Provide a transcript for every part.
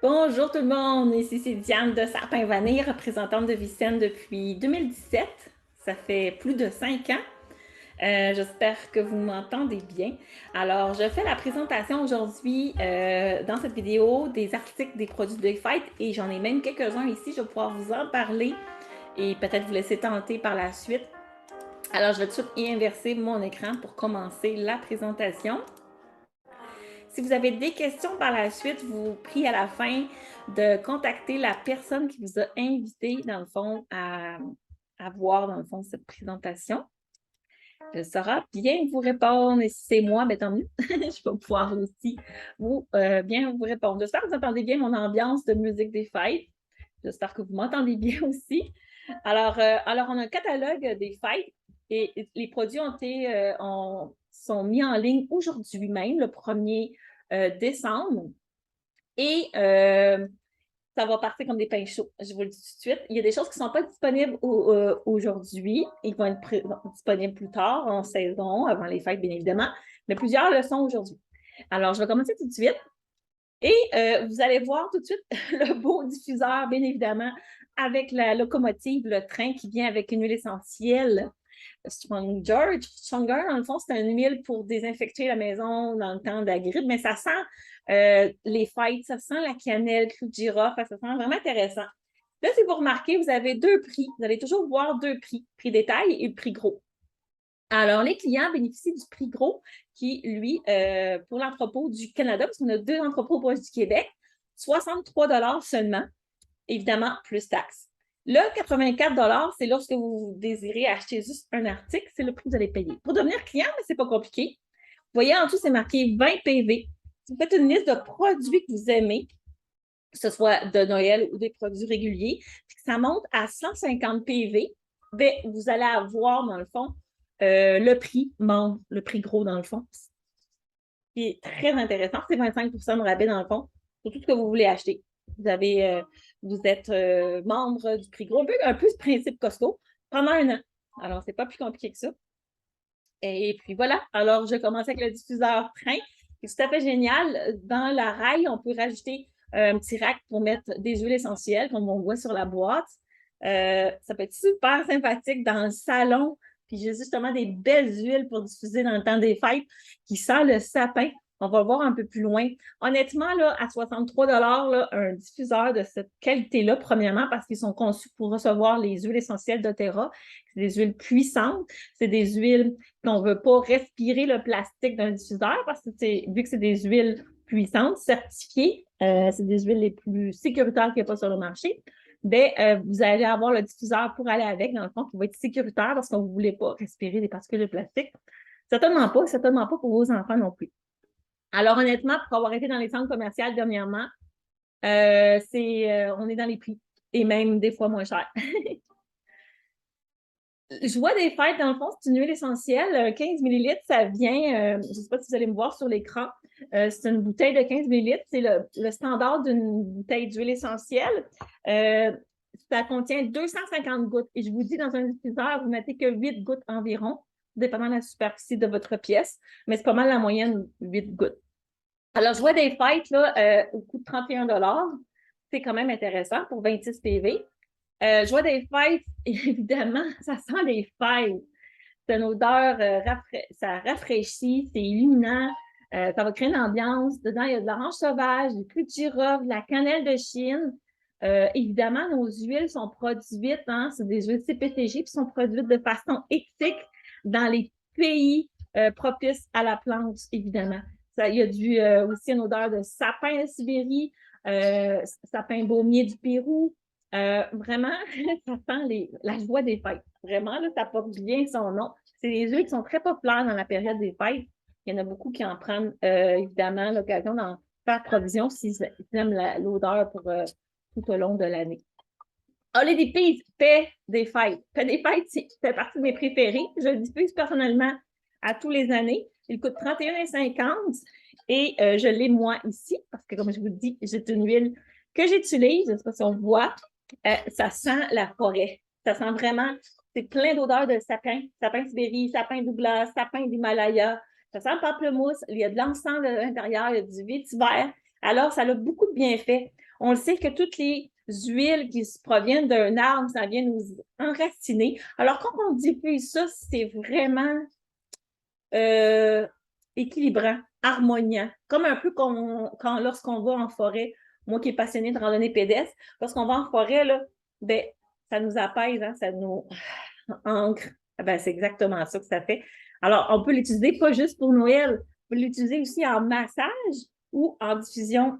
Bonjour tout le monde, ici c'est Diane de Sapin Vanille, représentante de Vicenne depuis 2017. Ça fait plus de 5 ans. J'espère que vous m'entendez bien. Alors, je fais la présentation aujourd'hui dans cette vidéo des articles des produits de fête et j'en ai même quelques-uns ici. Je vais pouvoir vous en parler et peut-être vous laisser tenter par la suite. Alors, je vais tout de suite y inverser mon écran pour commencer la présentation. Si vous avez des questions par la suite, je vous prie à la fin de contacter la personne qui vous a invité, dans le fond, à voir, dans le fond, cette présentation. Je saurai bien vous répondre. Et si c'est moi, bien, tant mieux. Je vais pouvoir aussi bien vous répondre. J'espère que vous entendez bien mon ambiance de musique des fêtes. J'espère que vous m'entendez bien aussi. Alors, on a un catalogue des fêtes et les produits sont mis en ligne aujourd'hui même, le 1er décembre. Et ça va partir comme des pains chauds, je vous le dis tout de suite. Il y a des choses qui ne sont pas disponibles aujourd'hui. Ils vont être disponibles plus tard, en saison, avant les fêtes, bien évidemment. Mais plusieurs le sont aujourd'hui. Alors, je vais commencer tout de suite. Et vous allez voir tout de suite le beau diffuseur, bien évidemment, avec la locomotive, le train qui vient avec une huile essentielle. Stronger, dans le fond, c'est une huile pour désinfecter la maison dans le temps de la grippe, mais ça sent les fêtes, ça sent la cannelle, clou de girofle, ça sent vraiment intéressant. Là, si vous remarquez, vous avez deux prix. Vous allez toujours voir deux prix détail et prix gros. Alors, les clients bénéficient du prix gros qui, lui, pour l'entrepôt du Canada, parce qu'on a deux entrepôts proches du Québec, 63 seulement, évidemment, plus taxes. Le 84 c'est lorsque vous désirez acheter juste un article, c'est le prix que vous allez payer. Pour devenir client, ce n'est pas compliqué. Vous voyez, en dessous, c'est marqué 20 PV. Si vous faites une liste de produits que vous aimez, que ce soit de Noël ou des produits réguliers, puis que ça monte à 150 PV, bien, vous allez avoir, dans le fond, le prix membre, le prix gros, dans le fond. Qui est très intéressant. C'est 25 de rabais, dans le fond, pour tout ce que vous voulez acheter. Vous êtes membre du prix gros, un peu ce principe Costco, pendant un an. Alors, c'est pas plus compliqué que ça. Et puis voilà. Alors, je commence avec le diffuseur train. C'est tout à fait génial. Dans la rail, on peut rajouter un petit rack pour mettre des huiles essentielles, comme on voit sur la boîte. Ça peut être super sympathique dans le salon. Puis j'ai justement des belles huiles pour diffuser dans le temps des fêtes qui sent le sapin. On va le voir un peu plus loin. Honnêtement, là, à 63 là, un diffuseur de cette qualité-là, premièrement, parce qu'ils sont conçus pour recevoir les huiles essentielles d'Otera. C'est des huiles puissantes. C'est des huiles qu'on ne veut pas respirer le plastique d'un diffuseur parce que vu que c'est des huiles puissantes, certifiées, c'est des huiles les plus sécuritaires qu'il n'y a pas sur le marché. Bien, vous allez avoir le diffuseur pour aller avec, dans le fond, qui va être sécuritaire parce qu'on ne voulait pas respirer des particules de plastique. Certainement pas pour vos enfants non plus. Alors, honnêtement, pour avoir été dans les centres commerciaux dernièrement, on est dans les prix et même des fois moins cher. Joie des fêtes, dans le fond, c'est une huile essentielle. 15 ml, ça vient, je ne sais pas si vous allez me voir sur l'écran, c'est une bouteille de 15 ml. C'est le standard d'une bouteille d'huile essentielle. Ça contient 250 gouttes. Et je vous dis, dans un diffuseur, vous mettez que 8 gouttes environ, dépendant de la superficie de votre pièce. Mais c'est pas mal la moyenne, 8 gouttes. Alors, Joie des fêtes, là, au coût de 31 c'est quand même intéressant pour 26 PV. Joie des fêtes, évidemment, ça sent les fêtes. C'est une odeur, ça rafraîchit, c'est illuminant, ça va créer une ambiance. Dedans, il y a de l'orange sauvage, du clou de girofle, de la cannelle de Chine. Évidemment, nos huiles sont produites, c'est des huiles CPTG, puis sont produites de façon éthique dans les pays propices à la plante, évidemment. Il y a aussi une odeur de sapin de Sibérie, sapin baumier du Pérou. Vraiment, ça sent la joie des fêtes. Vraiment, là, ça porte bien son nom. C'est des huiles qui sont très populaires dans la période des fêtes. Il y en a beaucoup qui en prennent, évidemment, l'occasion d'en faire provision s'ils aiment l'odeur pour tout au long de l'année. Holiday Peace, paix des fêtes. Paix des fêtes, ça fait partie de mes préférés. Je le diffuse personnellement à tous les années. Il coûte 31,50 et je l'ai moi ici parce que, comme je vous dis, c'est une huile que j'utilise. Je ne sais pas si on voit. Ça sent la forêt. Ça sent vraiment, c'est plein d'odeurs de sapin, sapin de Sibérie, sapin Douglas, sapin d'Himalaya. Ça sent le pamplemousse, il y a de l'encens à l'intérieur, il y a du vétiver. Alors, ça a beaucoup de bienfaits. On le sait que toutes les huiles qui proviennent d'un arbre, ça vient nous enraciner. Alors, quand on diffuse ça, c'est vraiment équilibrant, harmoniant. Comme un peu lorsqu'on va en forêt, moi qui est passionnée de randonnée pédestre, lorsqu'on va en forêt, là, ben, ça nous apaise, hein, ça nous ancre. Ben, c'est exactement ça que ça fait. Alors, on peut l'utiliser pas juste pour Noël, on peut l'utiliser aussi en massage ou en diffusion,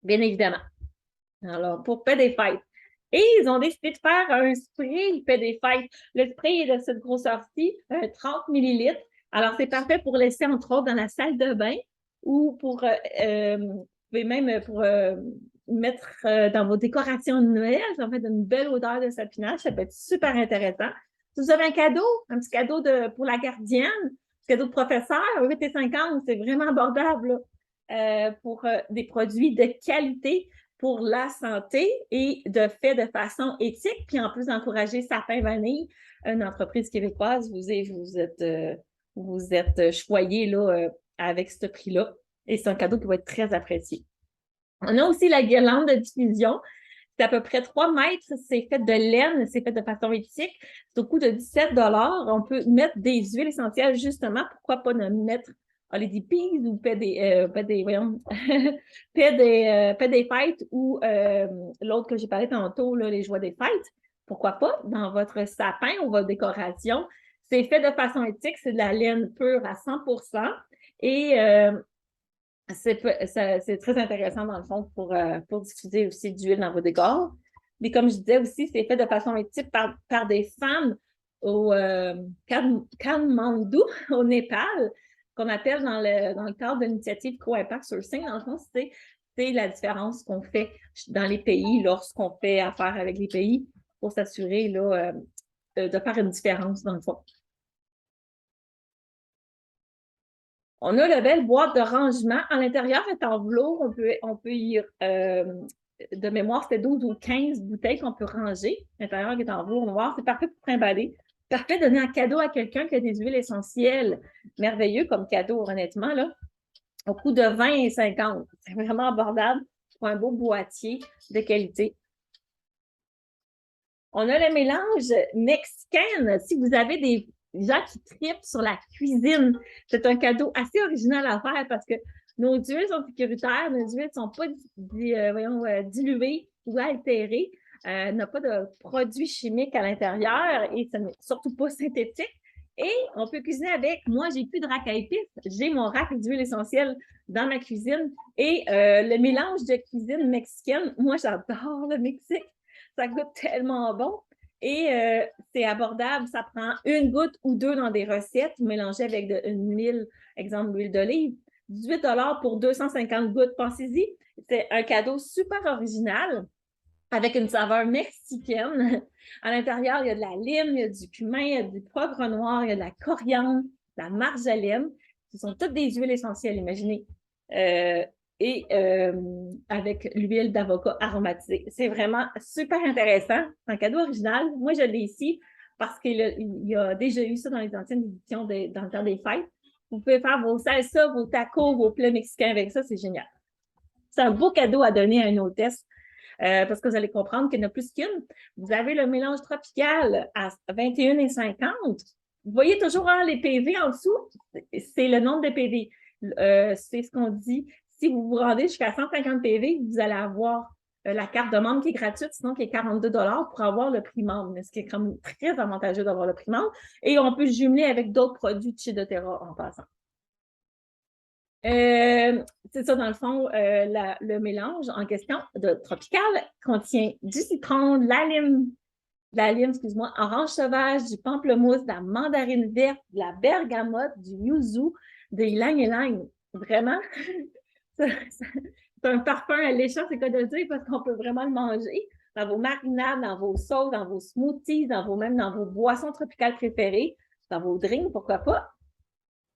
bien évidemment. Alors, pour paix des fêtes. Et ils ont décidé de faire un spray paix des fêtes. Le spray est de cette grosseur-ci, 30 millilitres. Alors, c'est parfait pour laisser, entre autres, dans la salle de bain ou pour, vous pouvez même pour mettre dans vos décorations de Noël. Ça fait une belle odeur de sapinage. Ça peut être super intéressant. Si vous avez un petit cadeau pour la gardienne, un petit cadeau de professeur, 8,50 c'est vraiment abordable pour des produits de qualité pour la santé et de fait de façon éthique, puis en plus d'encourager Sapin Vanille, une entreprise québécoise, vous êtes choyés là, avec ce prix-là et c'est un cadeau qui va être très apprécié. On a aussi la guirlande de diffusion. C'est à peu près 3 mètres. C'est fait de laine. C'est fait de façon éthique. C'est au coût de 17 $. On peut mettre des huiles essentielles, justement. Pourquoi pas ne mettre Holiday Peas ou Paix des fêtes ou l'autre que j'ai parlé tantôt, là, les joies des fêtes. Pourquoi pas dans votre sapin ou votre décoration. C'est fait de façon éthique. C'est de la laine pure à 100%. Et c'est très intéressant, dans le fond, pour diffuser aussi d'huile dans vos décors. Mais comme je disais aussi, c'est fait de façon éthique par des femmes au Kathmandu, au Népal, qu'on appelle dans le cadre de l'initiative Co-Impact Sourcing. Dans le fond, c'est la différence qu'on fait dans les pays lorsqu'on fait affaire avec les pays pour s'assurer là, de faire une différence, dans le fond. On a la belle boîte de rangement. À l'intérieur est en velours. On peut y, de mémoire, c'était 12 ou 15 bouteilles qu'on peut ranger. L'intérieur est en velours noir. C'est parfait pour trimballer. Parfait de donner un cadeau à quelqu'un qui a des huiles essentielles. Merveilleux comme cadeau, honnêtement, là. Au coût de 20 et 50. C'est vraiment abordable pour un beau boîtier de qualité. On a le mélange mexicain. Si vous avez des gens qui tripent sur la cuisine, c'est un cadeau assez original à faire parce que nos huiles sont sécuritaires, nos huiles ne sont pas diluées ou altérées, n'a pas de produits chimiques à l'intérieur et ce n'est surtout pas synthétique. Et on peut cuisiner avec. Moi, j'ai plus de rack à épices. J'ai mon rack d'huile essentielle dans ma cuisine. Et le mélange de cuisine mexicaine, moi, j'adore le Mexique. Ça goûte tellement bon. Et c'est abordable. Ça prend une goutte ou deux dans des recettes mélangées avec une huile, exemple l'huile d'olive. 18 $ pour 250 gouttes. Pensez-y, c'est un cadeau super original avec une saveur mexicaine. À l'intérieur, il y a de la lime, il y a du cumin, il y a du poivre noir, il y a de la coriandre, de la marjolaine. Ce sont toutes des huiles essentielles, imaginez. Et avec l'huile d'avocat aromatisée. C'est vraiment super intéressant. C'est un cadeau original. Moi, je l'ai ici parce qu'il y a déjà eu ça dans les anciennes éditions dans le temps des fêtes. Vous pouvez faire vos salsas, vos tacos, vos plats mexicains avec ça. C'est génial. C'est un beau cadeau à donner à une hôtesse. Parce que vous allez comprendre qu'il y en a plus qu'une. Vous avez le mélange tropical à 21,50. Vous voyez toujours les PV en dessous, c'est le nombre de PV. C'est ce qu'on dit. Si vous vous rendez jusqu'à 150 PV, vous allez avoir la carte de membre qui est gratuite, sinon qui est 42 $ pour avoir le prix membre, ce qui est quand même très avantageux d'avoir le prix membre. Et on peut jumeler avec d'autres produits de chez doTERRA en passant. C'est ça, dans le fond, le mélange en question de tropical contient du citron, de la lime, excuse-moi, orange sauvage, du pamplemousse, de la mandarine verte, de la bergamote, du yuzu, de ylang-ylang. Vraiment, c'est un parfum alléchant, c'est quoi de le dire, parce qu'on peut vraiment le manger dans vos marinades, dans vos sauces, dans vos smoothies, même dans vos boissons tropicales préférées, dans vos drinks, pourquoi pas.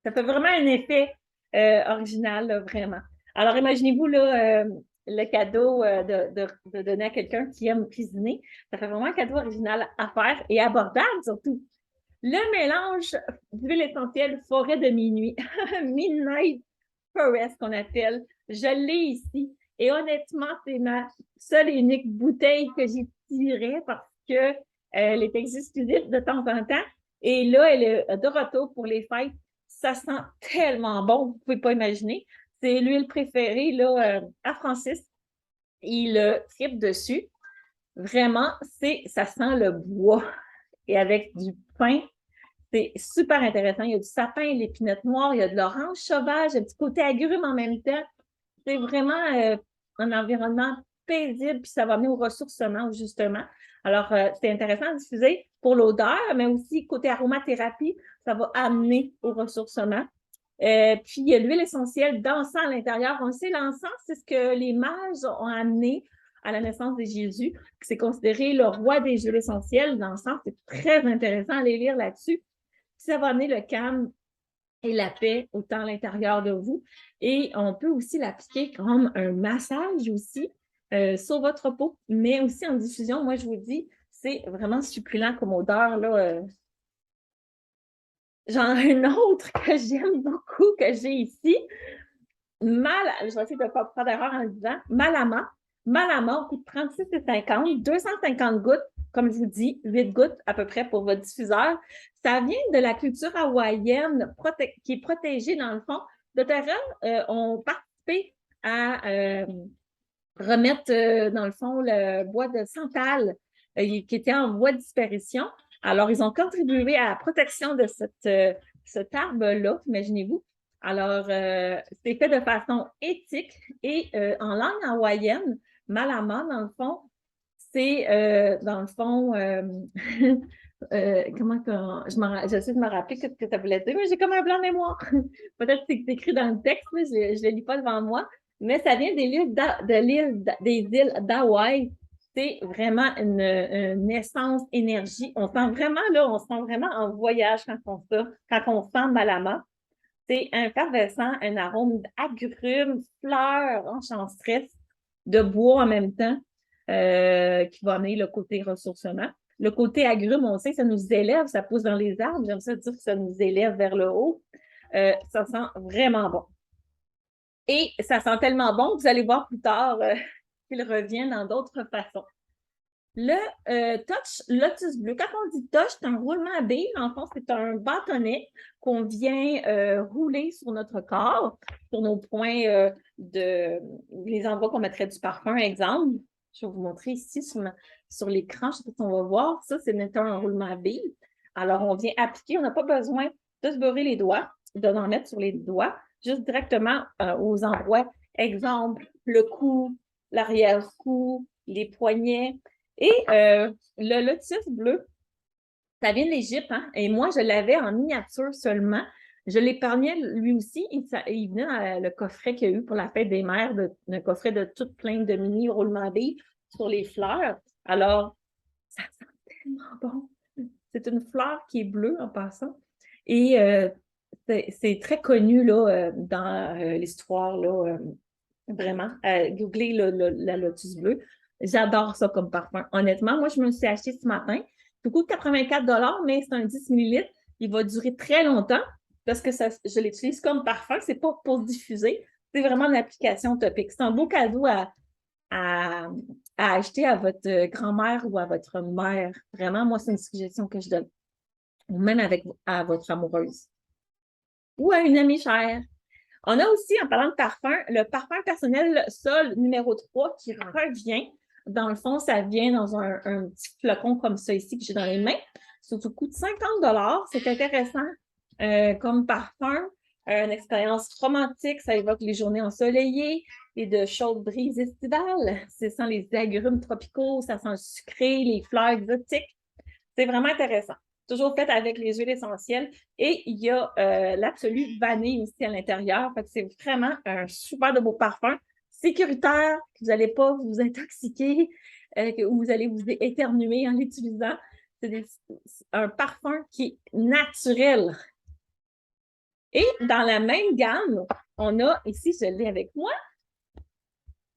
Ça fait vraiment un effet original, là, vraiment. Alors, imaginez-vous là, le cadeau de donner à quelqu'un qui aime cuisiner. Ça fait vraiment un cadeau original à faire et abordable surtout. Le mélange d'huile essentielle forêt de minuit, Midnight Forest qu'on appelle. Je l'ai ici Et honnêtement, c'est ma seule et unique bouteille que j'ai tirée parce que elle est exclusive de temps en temps. Et là, elle est de retour pour les fêtes. Ça sent tellement bon, vous ne pouvez pas imaginer. C'est l'huile préférée là, à Francis. Il tripe dessus. Vraiment, ça sent le bois. Et avec du pain, c'est super intéressant. Il y a du sapin, l'épinette noire, il y a de l'orange sauvage, un petit côté agrume en même temps. C'est vraiment un environnement paisible, puis ça va amener au ressourcement, justement. Alors, c'est intéressant à diffuser pour l'odeur, mais aussi côté aromathérapie, ça va amener au ressourcement. Puis, il y a l'huile essentielle d'encens à l'intérieur. On sait, l'encens, c'est ce que les mages ont amené à la naissance de Jésus. C'est considéré le roi des huiles essentielles. L'encens, c'est très intéressant à aller lire là-dessus. Puis, ça va amener le calme et la paix autant à l'intérieur de vous. Et on peut aussi l'appliquer comme un massage aussi sur votre peau, mais aussi en diffusion. Moi, je vous dis, c'est vraiment succulent comme odeur, là. J'en ai un autre que j'aime beaucoup, que j'ai ici. Je vais essayer de ne pas prendre d'erreur en le disant. Malama. Malama, au coût de 36,50, 250 gouttes, comme je vous dis, 8 gouttes à peu près pour votre diffuseur. Ça vient de la culture hawaïenne qui est protégée dans le fond. Doterra ont participé à remettre dans le fond le bois de santal qui était en voie de disparition. Alors, ils ont contribué à la protection de cet arbre-là, imaginez-vous. Alors, c'est fait de façon éthique et en langue hawaïenne, malama, dans le fond, c'est dans le fond, j'essaie de me rappeler ce que ça voulait dire, mais j'ai comme un blanc de mémoire. Peut-être que c'est écrit dans le texte, mais je ne le lis pas devant moi. Mais ça vient des îles d'Hawaï. C'est vraiment une essence, énergie. On sent vraiment en voyage quand on sent Malama. C'est effervescent, un arôme d'agrumes, fleurs, enchanteresse, de bois en même temps, qui va amener le côté ressourcement. Le côté agrumes, on sait que ça nous élève, ça pousse dans les arbres. J'aime ça dire que ça nous élève vers le haut. Ça sent vraiment bon. Et ça sent tellement bon que vous allez voir plus tard qu'il revient dans d'autres façons. Le touch Lotus Bleu, quand on dit touch, c'est un roulement à billes. En fond, c'est un bâtonnet qu'on vient rouler sur notre corps, sur nos points les endroits qu'on mettrait du parfum, exemple. Je vais vous montrer ici sur l'écran, je ne sais pas si on va voir. Ça, c'est un roulement à billes. Alors, on vient appliquer, on n'a pas besoin de se beurrer les doigts, d'en mettre sur les doigts, juste directement aux endroits. Exemple, le cou, l'arrière-cou, les poignets. Et le lotus bleu, ça vient de l'Égypte, hein? Et moi, je l'avais en miniature seulement. Je l'épargnais lui aussi. Il venait dans le coffret qu'il y a eu pour la fête des mères, un coffret de tout plein de mini roulements à billes sur les fleurs. Alors, ça sent tellement bon. C'est une fleur qui est bleue en passant. Et c'est très connu là, dans l'histoire, là, vraiment. Googlez la lotus bleue. J'adore ça comme parfum. Honnêtement, moi, je me suis acheté ce matin. Ça coûte 84 $, mais c'est un 10 ml. Il va durer très longtemps parce que je l'utilise comme parfum. C'est pas pour diffuser. C'est vraiment une application topique. C'est un beau cadeau à acheter à votre grand-mère ou à votre mère. Vraiment, moi, c'est une suggestion que je donne. Ou même à votre amoureuse. Ou à une amie chère. On a aussi, en parlant de parfum, le parfum personnel Sol numéro 3 qui revient. Dans le fond, ça vient dans un petit flacon comme ça ici que j'ai dans les mains. Ça coûte 50 $. C'est intéressant comme parfum. Une expérience romantique, ça évoque les journées ensoleillées et de chaudes brises estivales. Ça sent les agrumes tropicaux, ça sent le sucré, les fleurs exotiques. C'est vraiment intéressant. Toujours fait avec les huiles essentielles. Et il y a l'absolu vanille aussi à l'intérieur. C'est vraiment un super de beau parfum. Sécuritaire, que vous n'allez pas vous intoxiquer, ou vous allez vous éternuer en l'utilisant. C'est un parfum qui est naturel. Et dans la même gamme, on a, ici, je l'ai avec moi,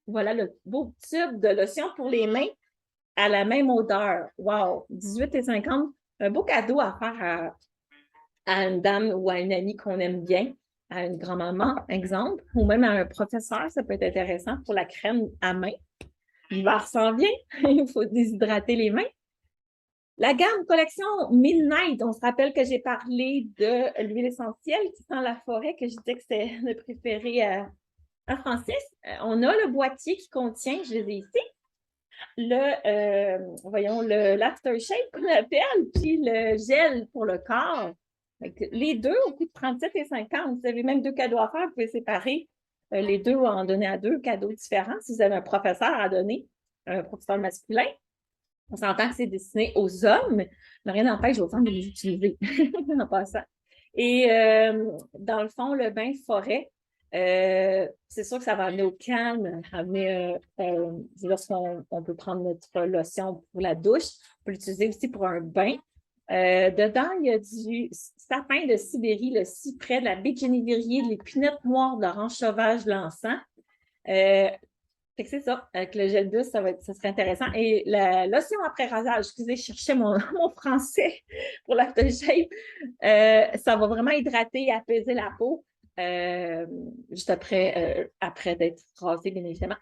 voilà le beau tube de lotion pour les mains à la même odeur. Wow! 18,50 $. Un beau cadeau à faire à une dame ou à une amie qu'on aime bien. à une grand-maman, exemple, ou même à un professeur, ça peut être intéressant pour la crème à main. L'hiver s'en vient, il faut déshydrater les mains. La gamme collection Midnight, on se rappelle que j'ai parlé de l'huile essentielle qui sent la forêt, que je disais que c'était le préféré à Francis. On a le boîtier qui contient, je les ai ici, voyons, l'aftershave qu'on appelle, puis le gel pour le corps. Les deux au coût de 37,50. Vous avez même deux cadeaux à faire, vous pouvez séparer les deux ou en donner à deux cadeaux différents si vous avez un professeur à donner, un professeur masculin. On s'entend que c'est destiné aux hommes, mais rien n'empêche aux femmes de les utiliser en passant. Et dans le fond, le bain forêt, c'est sûr que ça va amener au calme, lorsqu'on peut prendre notre lotion pour la douche, on peut l'utiliser aussi pour un bain. Dedans, il y a du sapin de Sibérie, le cyprès, de la baie de genévrier, de l'épinette noire, de l'orange sauvage, de l'encens. Fait que c'est ça. Avec le gel douce, ça serait intéressant. Et la lotion après rasage, excusez, je cherchais mon français pour l'aftershave. Ça va vraiment hydrater et apaiser la peau juste après d'être rasé, bien évidemment.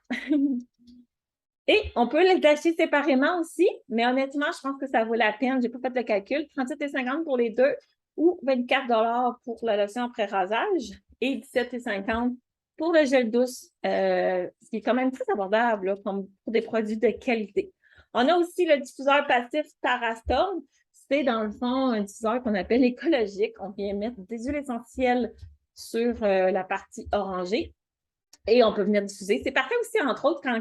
Et on peut les acheter séparément aussi, mais honnêtement, je pense que ça vaut la peine. Je n'ai pas fait le calcul. 37,50 pour les deux ou 24 pour la lotion après rasage et 17,50 pour le gel douce, ce qui est quand même très abordable là, pour des produits de qualité. On a aussi le diffuseur passif Tarastorm. C'est dans le fond un diffuseur qu'on appelle écologique. On vient mettre des huiles essentielles sur la partie orangée et on peut venir diffuser. C'est parfait aussi, entre autres, quand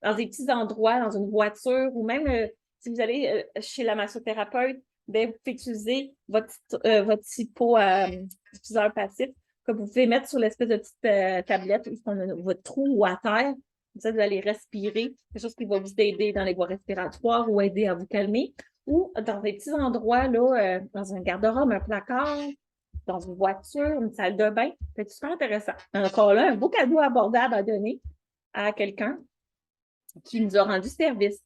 dans des petits endroits, dans une voiture ou même si vous allez chez la massothérapeute, bien, vous pouvez utiliser votre petit pot diffuseur passif que vous pouvez mettre sur l'espèce de petite tablette où on a votre trou ou à terre. Comme ça, vous allez respirer, quelque chose qui va vous aider dans les voies respiratoires ou aider à vous calmer. Ou dans des petits endroits, là, dans un garde-robe, un placard, dans une voiture, une salle de bain. C'est super intéressant. Encore là, un beau cadeau abordable à donner à quelqu'un qui nous a rendu service.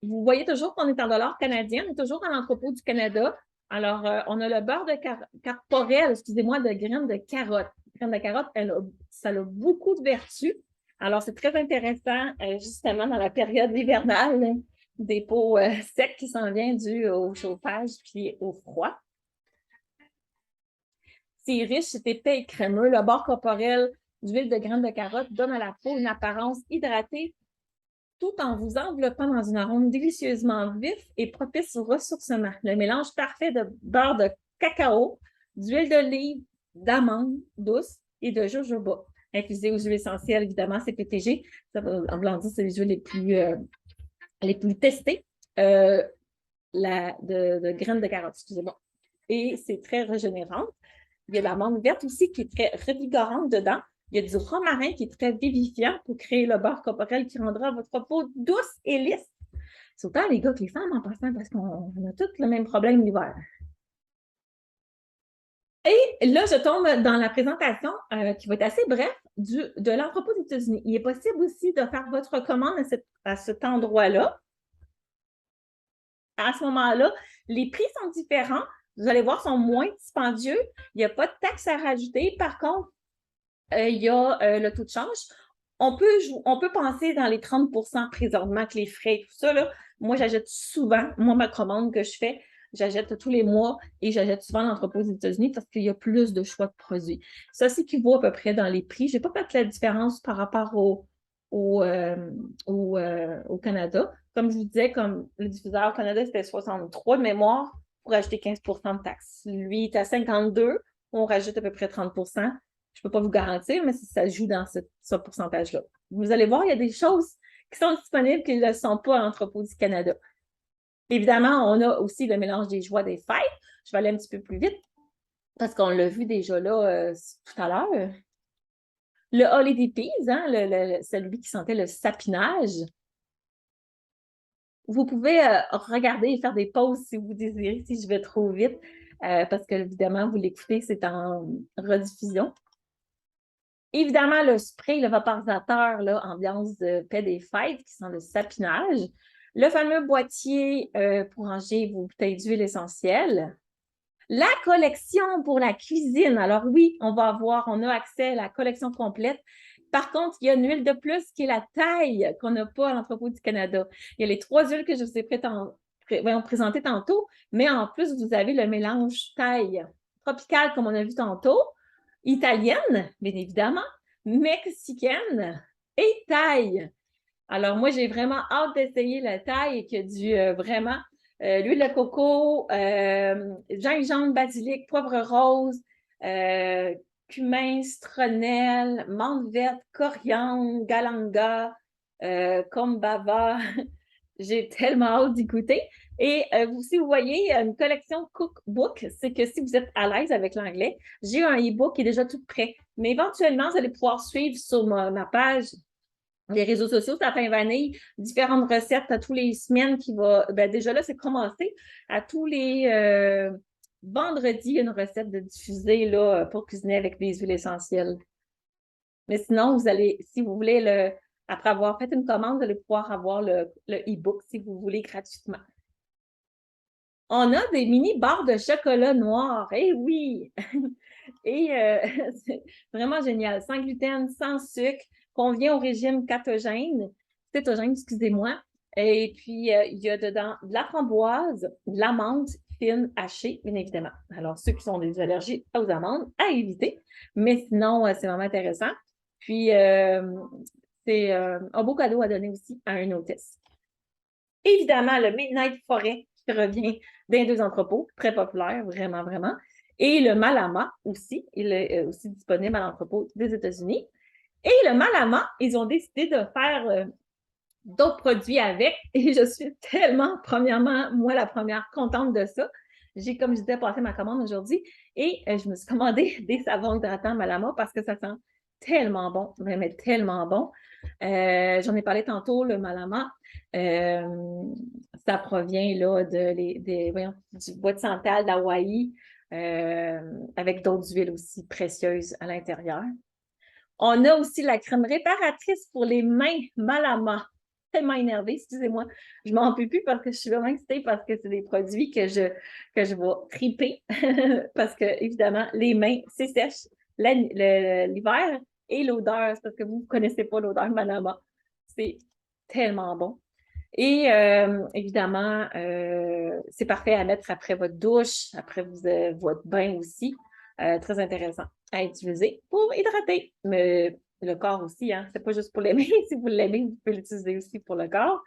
Vous voyez toujours qu'on est en dollars canadiens, on est toujours dans l'entrepôt du Canada. Alors, on a le beurre de corporel, excusez-moi, de graines de carotte. La graine de carotte, ça a beaucoup de vertus. Alors, c'est très intéressant, justement, dans la période hivernale, des peaux secs qui s'en viennent dû au chauffage puis au froid. C'est riche, c'est épais et crémeux. Le beurre corporel d'huile de graines de carotte donne à la peau une apparence hydratée tout en vous enveloppant dans une arôme délicieusement vif et propice au ressourcement. Le mélange parfait de beurre de cacao, d'huile d'olive, d'amande douce et de jojoba. Infusé aux huiles essentielles, évidemment, c'est PTG. Ça, en blanc dit, c'est les huiles les plus testées de graines de carotte, excusez-moi. Et c'est très régénérant. Il y a l'amande verte aussi qui est très revigorante dedans. Il y a du romarin qui est très vivifiant pour créer le beurre corporel qui rendra votre peau douce et lisse. C'est autant les gars que les femmes en passant parce qu'on a tous le même problème l'hiver. Et là, je tombe dans la présentation qui va être assez bref de l'entrepôt des États-Unis. Il est possible aussi de faire votre commande à cet endroit-là. À ce moment-là, les prix sont différents. Vous allez voir, sont moins dispendieux. Il n'y a pas de taxes à rajouter. Par contre, il y a le taux de change. On peut penser dans les 30 présentement que les frais et tout ça. Là, moi, j'achète souvent, ma commande que je fais, j'achète tous les mois et j'achète souvent l'entrepôt aux États-Unis parce qu'il y a plus de choix de produits. Ça, c'est qui vaut à peu près dans les prix. Je n'ai pas fait la différence par rapport au Canada. Comme je vous disais, comme le diffuseur au Canada, c'était 63 de mémoire pour ajouter 15 de taxes. Lui, il est à 52, on rajoute à peu près 30 je ne peux pas vous garantir, mais ça joue dans ce pourcentage-là. Vous allez voir, il y a des choses qui sont disponibles qui ne le sont pas à l'entrepôt du Canada. Évidemment, on a aussi le mélange des joies des fêtes. Je vais aller un petit peu plus vite parce qu'on l'a vu déjà là tout à l'heure. Le Holiday Peas, hein, celui qui sentait le sapinage. Vous pouvez regarder et faire des pauses si vous désirez, si je vais trop vite, parce que évidemment, vous l'écoutez, c'est en rediffusion. Évidemment, le spray, le vaporisateur, là, ambiance de paix des fêtes, qui sent le sapinage. Le fameux boîtier pour ranger vos bouteilles d'huile essentielle. La collection pour la cuisine. Alors oui, on a accès à la collection complète. Par contre, il y a une huile de plus qui est la taille qu'on n'a pas à l'entrepôt du Canada. Il y a les 3 huiles que je vous ai présentées tantôt, mais en plus, vous avez le mélange taille tropicale, comme on a vu tantôt, italienne, bien évidemment, mexicaine et taille. Alors, moi, j'ai vraiment hâte d'essayer la taille qui a vraiment l'huile de coco, gingembre, basilic, poivre rose, cumin, citronnelle, menthe verte, coriandre, galanga, kombava. J'ai tellement hâte d'y goûter. Et si vous voyez une collection cookbook, c'est que si vous êtes à l'aise avec l'anglais, j'ai un e-book qui est déjà tout prêt. Mais éventuellement, vous allez pouvoir suivre sur ma page les réseaux sociaux, Sapin Vanille, différentes recettes à tous les semaines qui va. Ben déjà là, c'est commencé. À tous les vendredis, une recette de diffuser là, pour cuisiner avec des huiles essentielles. Mais sinon, vous allez, si vous voulez, après avoir fait une commande, vous allez pouvoir avoir le e-book si vous voulez gratuitement. On a des mini barres de chocolat noir. Eh oui! Et c'est vraiment génial. Sans gluten, sans sucre, convient au régime cétogène, excusez-moi. Et puis, il y a dedans de la framboise, de l'amande fine hachée, bien évidemment. Alors, ceux qui ont des allergies aux amandes, à éviter. Mais sinon, c'est vraiment intéressant. Puis, c'est un beau cadeau à donner aussi à un hôtesse. Évidemment, le Midnight Forêt qui revient dans 2 entrepôts, très populaire, vraiment, vraiment. Et le Malama aussi, il est aussi disponible à l'entrepôt des États-Unis. Et le Malama, ils ont décidé de faire d'autres produits avec. Et je suis tellement, premièrement, moi, la première, contente de ça. J'ai, comme je disais, passé ma commande aujourd'hui et je me suis commandé des savons hydratants Malama parce que ça sent tellement bon, mais tellement bon. J'en ai parlé tantôt, le Malama. Ça provient là, du bois de santal d'Hawaï avec d'autres huiles aussi précieuses à l'intérieur. On a aussi la crème réparatrice pour les mains Malama. Tellement énervée, excusez-moi. Je m'en peux plus parce que je suis vraiment excitée parce que c'est des produits que je vais triper parce que, évidemment, les mains, c'est sèche l'hiver et l'odeur, c'est parce que vous ne connaissez pas l'odeur Malama. C'est tellement bon. Et évidemment, c'est parfait à mettre après votre douche, après votre bain aussi. Très intéressant à utiliser pour hydrater. Mais le corps aussi, hein? C'est pas juste pour l'aimer. Si vous l'aimez, vous pouvez l'utiliser aussi pour le corps.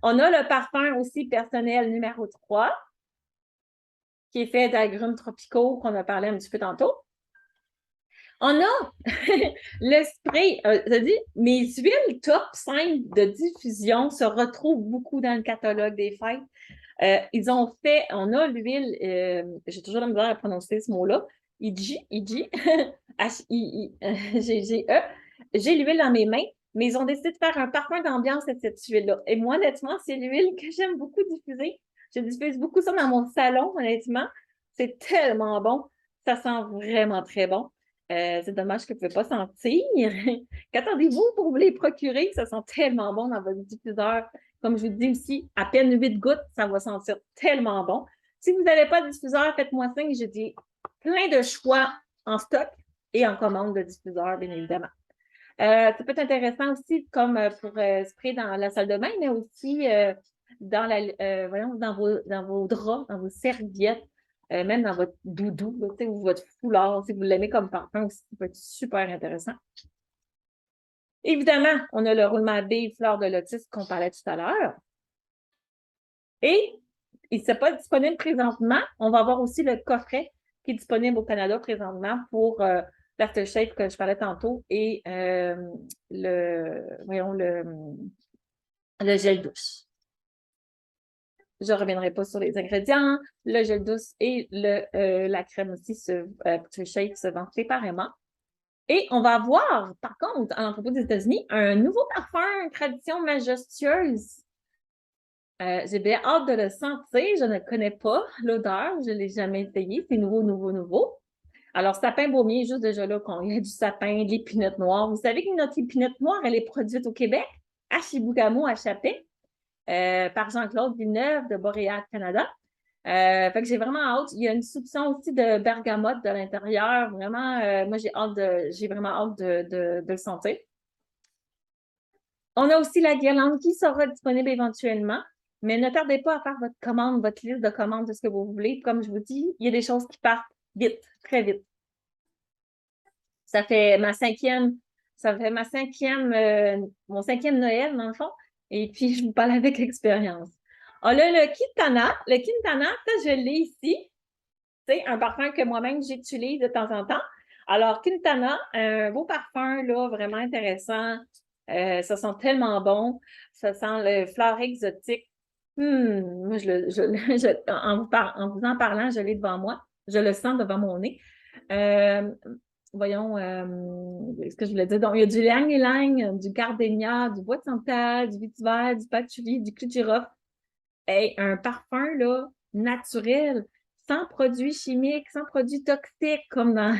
On a le parfum aussi personnel numéro 3, qui est fait d'agrumes tropicaux qu'on a parlé un petit peu tantôt. On a le spray, c'est-à-dire mes huiles top 5 de diffusion se retrouvent beaucoup dans le catalogue des fêtes. On a l'huile, j'ai toujours la misère à prononcer ce mot-là, Iji, H-I-I-G-G-E. J'ai l'huile dans mes mains, mais ils ont décidé de faire un parfum d'ambiance avec cette huile-là. Et moi, honnêtement, c'est l'huile que j'aime beaucoup diffuser. Je diffuse beaucoup ça dans mon salon, honnêtement. C'est tellement bon. Ça sent vraiment très bon. C'est dommage que vous ne pouvez pas sentir. Qu'attendez-vous pour vous les procurer? Ça sent tellement bon dans votre diffuseur. Comme je vous dis aussi, à peine 8 gouttes, ça va sentir tellement bon. Si vous n'avez pas de diffuseur, faites-moi signe. J'ai plein de choix en stock et en commande de diffuseurs, bien évidemment. Ça peut être intéressant aussi comme pour spray dans la salle de bain, mais aussi dans vos draps, dans vos serviettes, même dans votre doudou, là, ou votre foulard, si vous l'aimez comme parfum aussi, ça peut être super intéressant. Évidemment, on a le roulement à billes fleur de lotus qu'on parlait tout à l'heure. Et il ne s'est pas disponible présentement. On va avoir aussi le coffret qui est disponible au Canada présentement pour l'aftershave que je parlais tantôt et le gel douche. Je ne reviendrai pas sur les ingrédients. Le gel douche et la crème aussi, aftershave, se vendent séparément. Et on va avoir, par contre, à l'entrepôt des États-Unis, un nouveau parfum, tradition majestueuse. J'ai bien hâte de le sentir. Je ne connais pas l'odeur. Je ne l'ai jamais essayé. C'est nouveau, nouveau, nouveau. Alors, sapin baumier, juste déjà là, il y a du sapin, de l'épinette noire. Vous savez que notre épinette noire, elle est produite au Québec, à Chibougamau, à Chapais, par Jean-Claude Villeneuve de Boréal Canada. Fait que j'ai vraiment hâte. Il y a une soupçon aussi de bergamote de l'intérieur. Vraiment, moi, j'ai vraiment hâte de le sentir. On a aussi la guirlande qui sera disponible éventuellement, mais ne tardez pas à faire votre commande, votre liste de commandes de ce que vous voulez. Comme je vous dis, il y a des choses qui partent vite, très vite. Ça fait ma cinquième, mon cinquième Noël, dans le fond. Et puis, je vous parle avec expérience. On a le Quintana. Le Quintana, ça, je l'ai ici. C'est un parfum que moi-même, j'utilise de temps en temps. Alors, Quintana, un beau parfum, là, vraiment intéressant. Ça sent tellement bon. Ça sent le fleur exotique. Moi, en vous en parlant, je l'ai devant moi. Je le sens devant mon nez. Euh, Voyons, ce que je voulais dire. Donc, il y a du ylang-ylang, du gardénia, du bois de santal, du vétiver, du patchouli, du clou de girofle. Hey, un parfum, là, naturel, sans produits chimiques, sans produits toxiques, comme dans...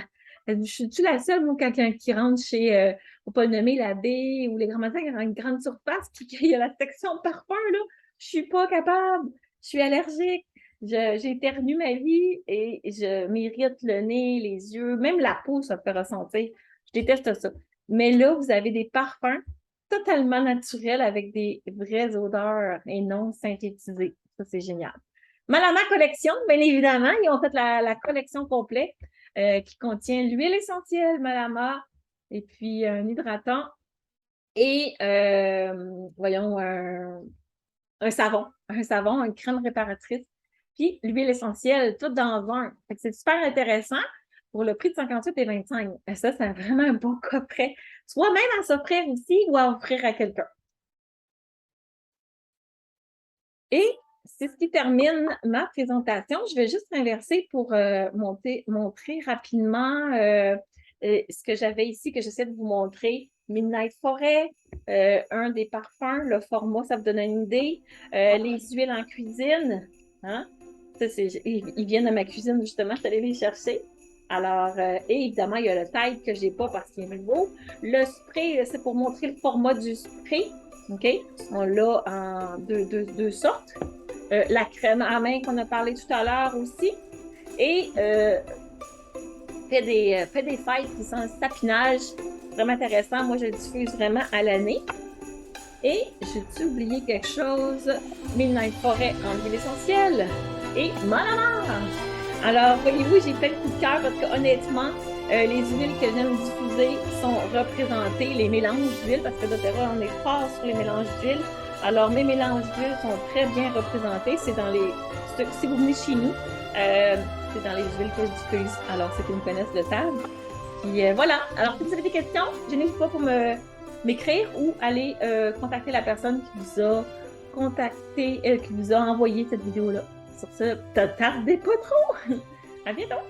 Je suis la seule, moi, quelqu'un qui rentre chez, faut pas le nommer, la baie ou les grands magasins, dans une grande surface, puis qu'il y a la section parfum, là, je suis pas capable. Je suis allergique. J'ai éternué ma vie et je m'irrite le nez, les yeux, même la peau, ça me fait ressentir. Je déteste ça. Mais là, vous avez des parfums totalement naturels avec des vraies odeurs et non synthétisées. Ça, c'est génial. Malama Collection, bien évidemment, ils ont fait la collection complète qui contient l'huile essentielle Malama et puis un hydratant et, voyons, un savon, une crème réparatrice, puis l'huile essentielle, tout dans un. C'est super intéressant pour le prix de 58 et 25. Ça, c'est vraiment un bon coffret. Soit même à s'offrir ici ou à offrir à quelqu'un. Et c'est ce qui termine ma présentation. Je vais juste inverser pour montrer rapidement ce que j'avais ici, que j'essaie de vous montrer. Midnight Forêt, un des parfums, le format, ça vous donne une idée. Les huiles en cuisine, hein? Ça, ils viennent de ma cuisine, justement, je suis allée les chercher. Alors, et évidemment, il y a le Tide que je n'ai pas parce qu'il est nouveau. Le spray, c'est pour montrer le format du spray. OK? On l'a en deux sortes. La crème à main qu'on a parlé tout à l'heure aussi. Et fait des fêtes qui sont un sapinage vraiment intéressant. Moi, je le diffuse vraiment à l'année. Et j'ai-tu oublié quelque chose? Midnight Forêt en huile essentielle et Malama. Alors, voyez-vous, j'ai fait le coup de cœur parce que honnêtement, les huiles que j'aime diffuser sont représentées, les mélanges d'huile, parce que doTERRA, on est fort sur les mélanges d'huile. Alors, mes mélanges d'huile sont très bien représentés. C'est dans les... Si vous venez chez nous, c'est dans les huiles que je diffuse. Alors, ceux qui me connaissent le savent. Puis voilà. Alors, si vous avez des questions, je n'hésite pas pour m'écrire ou aller contacter la personne qui vous a contacté, qui vous a envoyé cette vidéo-là. Sur ce, tardez pas trop. À bientôt!